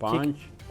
5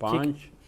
5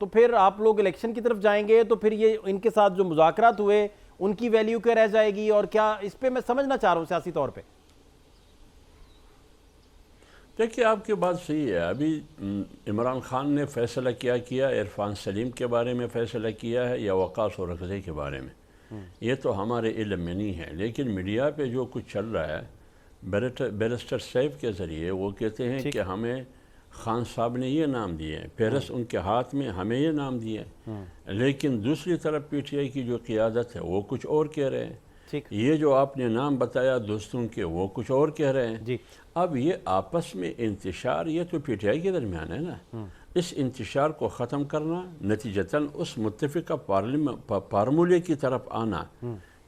تو پھر آپ لوگ الیکشن کی طرف جائیں گے تو پھر یہ ان کے ساتھ جو مذاکرات ہوئے ان کی ویلیو کیا رہ جائے گی؟ اور کیا اس پہ میں سمجھنا چاہ رہا ہوں سیاسی طور پہ. دیکھیے آپ کی بات صحیح ہے. ابھی عمران خان نے فیصلہ کیا عرفان سلیم کے بارے میں فیصلہ کیا ہے یا وقاص و رکھزے کے بارے میں، یہ تو ہمارے علم میں نہیں ہے. لیکن میڈیا پہ جو کچھ چل رہا ہے بیرسٹر سیف کے ذریعے وہ کہتے ہیں کہ ہمیں خان صاحب نے یہ نام دیے، فہرست ان کے ہاتھ میں، ہمیں یہ نام دیے. لیکن دوسری طرف پی ٹی آئی کی جو قیادت ہے وہ کچھ اور کہہ رہے ہیں. یہ جو آپ نے نام بتایا دوستوں کے وہ کچھ اور کہہ رہے ہیں. اب یہ آپس میں انتشار، یہ تو پی ٹی آئی کے درمیان ہے نا. اس انتشار کو ختم کرنا، نتیجتاً اس متفقہ فارمولے کی طرف آنا،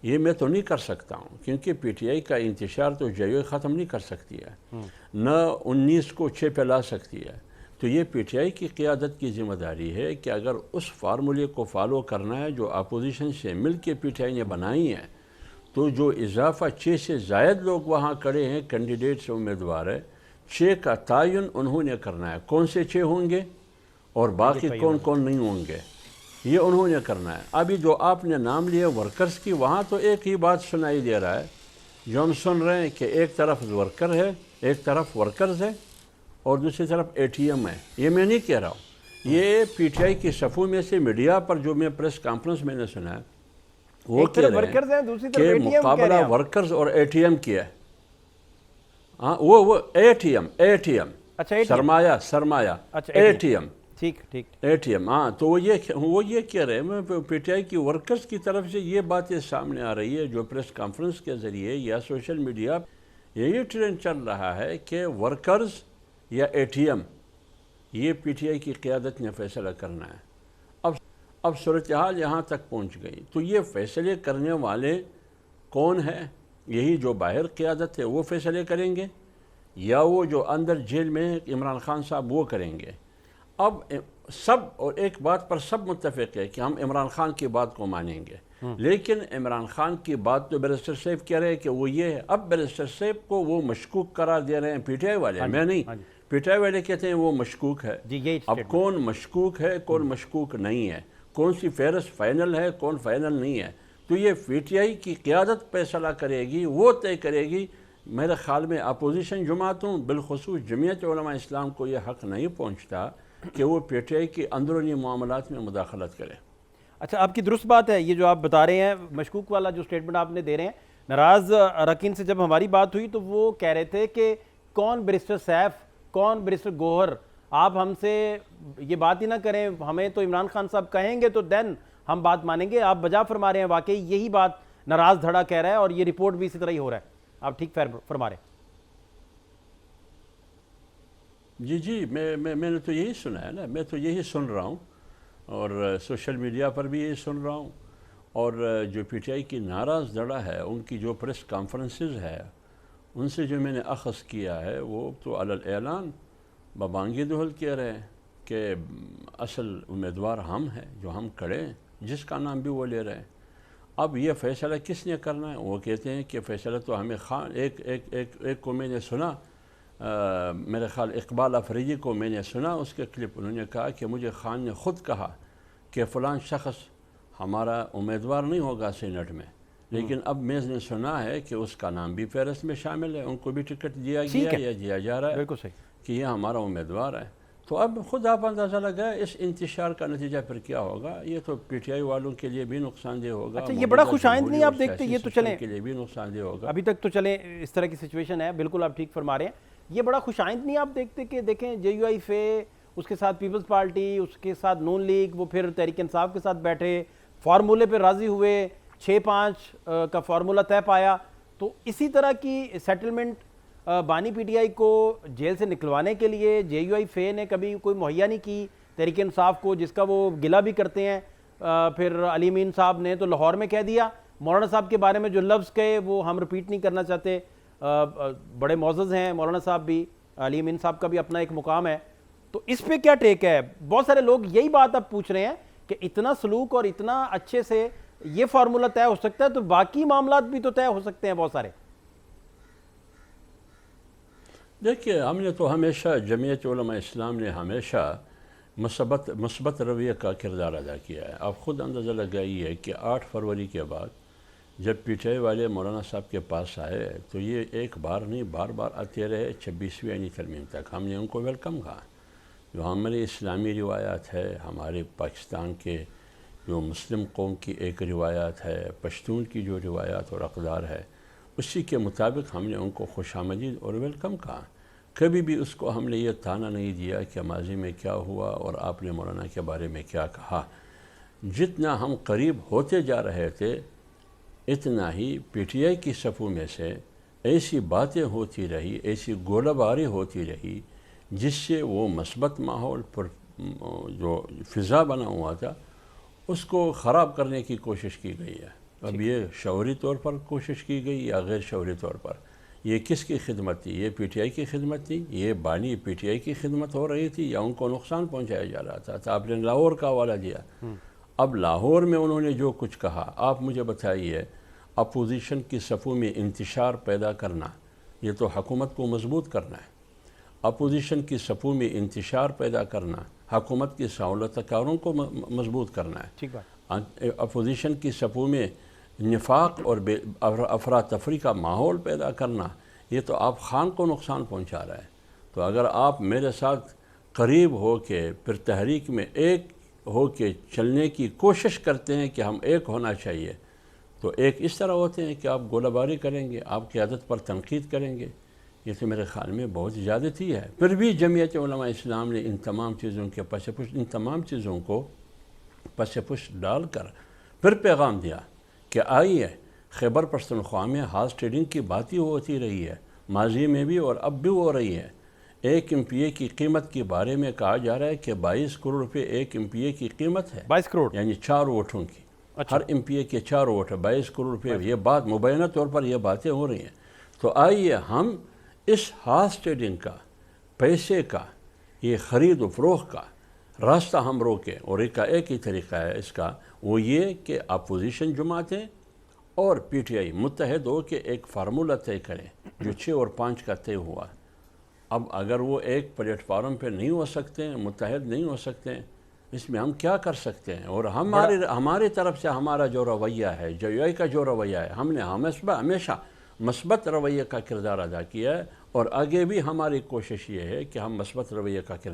یہ میں تو نہیں کر سکتا ہوں، کیونکہ پی ٹی آئی کا انتشار تو جیو ختم نہیں کر سکتی ہے، نہ 19 کو 6 پہ لا سکتی ہے. تو یہ پی ٹی آئی کی قیادت کی ذمہ داری ہے کہ اگر اس فارمولے کو فالو کرنا ہے جو اپوزیشن سے مل کے پی ٹی آئی نے بنائی ہے، تو جو اضافہ 6 سے زائد لوگ وہاں کھڑے ہیں، کینڈیڈیٹس امیدوار ہے، 6 کا تعین انہوں نے کرنا ہے. کون سے 6 ہوں گے اور باقی کون کون نہیں ہوں گے، یہ انہوں نے کرنا ہے. ابھی جو آپ نے نام لیے ورکرز کی، وہاں تو ایک ہی بات سنائی دے رہا ہے جو ہم سن رہے ہیں کہ ایک طرف ورکر ہے، ایک طرف ورکرز ہے اور دوسری طرف اے ٹی ایم ہے. یہ میں نہیں کہہ رہا ہوں، یہ پی ٹی آئی کی صفوں میں سے میڈیا پر جو میں پریس کانفرنس میں نے سنا ہے وہ کہہ رہے ہیں کہ مقابلہ ورکرز اور اے ٹی ایم کیا ہے. ہاں وہ اے ٹی ایم سرمایہ A T M A T M. ہاں تو وہ یہ کہہ رہے ہیں، پی ٹی آئی کی ورکرز کی طرف سے یہ باتیں سامنے آ رہی ہے جو پریس کانفرنس کے ذریعے یا سوشل میڈیا یہی ٹرینڈ چل رہا ہے کہ ورکرز یا اے ٹی ایم، یہ پی ٹی آئی کی قیادت نے فیصلہ کرنا ہے. اب صورتحال یہاں تک پہنچ گئی، تو یہ فیصلے کرنے والے کون ہیں؟ یہی جو باہر قیادت ہے وہ فیصلے کریں گے یا وہ جو اندر جیل میں عمران خان صاحب وہ کریں گے؟ اب سب، اور ایک بات پر سب متفق ہے کہ ہم عمران خان کی بات کو مانیں گے، لیکن عمران خان کی بات تو بیرسٹر سیف کہہ رہے ہیں کہ وہ یہ ہے. اب بیرسٹر سیف کو وہ مشکوک قرار دے رہے ہیں پی ٹی آئی والے، میں نہیں. پی ٹی آئی والے کہتے ہیں وہ مشکوک ہے. اب کون مشکوک ہے کون مشکوک نہیں ہے، کون سی فہرست فائنل ہے کون فائنل نہیں ہے، تو یہ پی ٹی آئی کی قیادت فیصلہ کرے گی، وہ طے کرے گی. میرے خیال میں اپوزیشن جماعتوں بالخصوص جمعیت علماء اسلام کو یہ حق نہیں پہنچتا کہ وہ پی ٹی آئی کی اندرونی معاملات میں مداخلت کرے. اچھا، آپ کی درست بات ہے یہ جو آپ بتا رہے ہیں. مشکوک والا جو سٹیٹمنٹ آپ نے دے رہے ہیں، ناراض اراکین سے جب ہماری بات ہوئی تو وہ کہہ رہے تھے کہ کون بیرسٹر سیف، کون بیرسٹر گوہر، آپ ہم سے یہ بات ہی نہ کریں، ہمیں تو عمران خان صاحب کہیں گے تو دین ہم بات مانیں گے. آپ بجا فرما رہے ہیں، واقعی یہی بات ناراض دھڑا کہہ رہا ہے اور یہ رپورٹ بھی اسی طرح ہی ہو رہا ہے. آپ ٹھیک فرما رہے ہیں. جی میں نے تو یہی سنا ہے نا، میں تو یہی سن رہا ہوں اور سوشل میڈیا پر بھی یہی سن رہا ہوں. اور جو پی ٹی آئی کی ناراض دھڑا ہے، ان کی جو پریس کانفرنسز ہے، ان سے جو میں نے اخذ کیا ہے وہ تو علی الاعلان ببانگی دہل کہہ رہے ہیں کہ اصل امیدوار ہم ہیں، جو ہم کھڑے ہیں، جس کا نام بھی وہ لے رہے ہیں. اب یہ فیصلہ کس نے کرنا ہے؟ وہ کہتے ہیں کہ فیصلہ تو ہمیں خان ایک کو میں نے سنا، میرے خیال اقبال افریدی کو میں نے سنا اس کے کلپ، انہوں نے کہا کہ مجھے خان نے خود کہا کہ فلان شخص ہمارا امیدوار نہیں ہوگا سینٹ میں، لیکن اب میں نے سنا ہے کہ اس کا نام بھی فہرست میں شامل ہے، ان کو بھی ٹکٹ دیا گیا یا دیا جا رہا ہے کہ یہ ہمارا امیدوار ہے. تو اب خود آپ اندازہ لگائے اس انتشار کا نتیجہ پھر کیا ہوگا. یہ تو پی ٹی آئی والوں کے لیے بھی نقصان دہ ہوگا. اچھا، یہ بڑا خوش آئند نہیں آپ دیکھتے؟ یہ تو چلیں کے لیے بھی نقصان دہ ہوگا. ابھی تک تو چلیں اس طرح کی سچویشن ہے، بالکل آپ ٹھیک فرما رہے ہیں. یہ بڑا خوش آئند نہیں آپ دیکھتے کہ دیکھیں جے یو آئی فے، اس کے ساتھ پیپلز پارٹی، اس کے ساتھ نون لیگ، وہ پھر تحریک انصاف کے ساتھ بیٹھے، فارمولے پہ راضی ہوئے، 6-5 کا فارمولہ طے پایا. تو اسی طرح کی سیٹلمنٹ بانی پی ٹی آئی کو جیل سے نکلوانے کے لیے جے یو آئی فے نے کبھی کوئی مہیا نہیں کی تحریک انصاف کو، جس کا وہ گلہ بھی کرتے ہیں. پھر علی امین صاحب نے تو لاہور میں کہہ دیا، مولانا صاحب کے بارے میں جو لفظ کہے وہ ہم رپیٹ نہیں کرنا چاہتے. بڑے معزز ہیں مولانا صاحب بھی، علی امین صاحب کا بھی اپنا ایک مقام ہے. تو اس پہ کیا ٹیک ہے؟ بہت سارے لوگ یہی بات اب پوچھ رہے ہیں کہ اتنا سلوک اور اتنا اچھے سے یہ فارمولہ طے ہو سکتا ہے تو باقی معاملات بھی تو طے ہو سکتے ہیں بہت سارے. دیکھیے، ہم نے تو ہمیشہ، جمعیت علماء اسلام نے ہمیشہ مثبت رویہ کا کردار ادا کیا ہے۔ آپ خود اندازہ لگائیے کہ 8 فروری کے بعد جب پی ٹی آئی والے مولانا صاحب کے پاس آئے تو یہ ایک بار نہیں بار بار آتے رہے 26ویں آئینی ترمیم تک۔ ہم نے ان کو ویلکم کہا۔ جو ہماری اسلامی روایات ہے، ہمارے پاکستان کے جو مسلم قوم کی ایک روایات ہے، پشتون کی جو روایات اور اقدار ہے، اسی کے مطابق ہم نے ان کو خوش آمدید اور ویلکم کہا۔ کبھی بھی اس کو ہم نے یہ تانا نہیں دیا کہ ماضی میں کیا ہوا اور آپ نے مولانا کے بارے میں کیا کہا۔ جتنا ہم قریب ہوتے جا رہے تھے اتنا ہی پی ٹی آئی کی صفوں میں سے ایسی باتیں ہوتی رہی، ایسی گولہ باری ہوتی رہی جس سے وہ مثبت ماحول پر جو فضا بنا ہوا تھا اس کو خراب کرنے کی کوشش کی گئی ہے۔ اب یہ شعوری طور پر کوشش کی گئی یا غیر شعوری طور پر، یہ کس کی خدمت تھی؟ یہ پی ٹی آئی کی خدمت تھی؟ یہ بانی پی ٹی آئی کی خدمت ہو رہی تھی یا ان کو نقصان پہنچایا جا رہا تھا؟ تو آپ نے لاہور کا حوالہ دیا۔ اب لاہور میں انہوں نے جو کچھ کہا، آپ مجھے بتائیے، اپوزیشن کی صفوں میں انتشار پیدا کرنا یہ تو حکومت کو مضبوط کرنا ہے۔ اپوزیشن کی صفوں میں انتشار پیدا کرنا حکومت کی سہولت کاروں کو مضبوط کرنا ہے۔ ٹھیک بات۔ اپوزیشن کی صفوں میں نفاق اور افراتفری کا ماحول پیدا کرنا یہ تو آپ خان کو نقصان پہنچا رہا ہے۔ تو اگر آپ میرے ساتھ قریب ہو کے پھر تحریک میں ایک ہو کے چلنے کی کوشش کرتے ہیں کہ ہم ایک ہونا چاہیے، تو ایک اس طرح ہوتے ہیں کہ آپ گولہ باری کریں گے، آپ قیادت پر تنقید کریں گے، یہ تو میرے خیال میں بہت زیادتی ہے۔ پھر بھی جمعیت علماء اسلام نے ان تمام چیزوں کے پس پشت ان تمام چیزوں کو پس پشت ڈال کر پھر پیغام دیا کہ آئیے، خیبر پختونخوا میں ہارس ٹریڈنگ کی بات ہی ہوتی رہی ہے، ماضی میں بھی اور اب بھی ہو رہی ہے۔ ایک ایم پی اے کی قیمت کے بارے میں کہا جا رہا ہے کہ 22 کروڑ روپے ایک ایم پی اے کی قیمت ہے، 22 کروڑ یعنی 4 ووٹوں کی۔ ہر ایم پی اے کے 4 ووٹ ہے، 22 کروڑ روپے۔ یہ بات مبینہ طور پر یہ باتیں ہو رہی ہیں۔ تو آئیے ہم اس ہارس ٹریڈنگ کا، پیسے کا، یہ خرید و فروخت کا راستہ ہم روکیں، اور ایک ہی طریقہ ہے اس کا، وہ یہ کہ اپوزیشن جماعتیں اور پی ٹی آئی متحد ہو کے ایک فارمولہ طے کریں جو 6 اور 5 کا طے ہوا۔ اب اگر وہ ایک پلیٹ فارم پہ نہیں ہو سکتے ہیں، متحد نہیں ہو سکتے ہیں، اس میں ہم کیا کر سکتے ہیں؟ اور ہماری طرف سے ہمارا جو رویہ ہے، جو یو آئی کا جو رویہ ہے، ہم نے ہمیشہ مثبت رویہ کا کردار ادا کیا ہے، اور آگے بھی ہماری کوشش یہ ہے کہ ہم مثبت رویہ کا کردار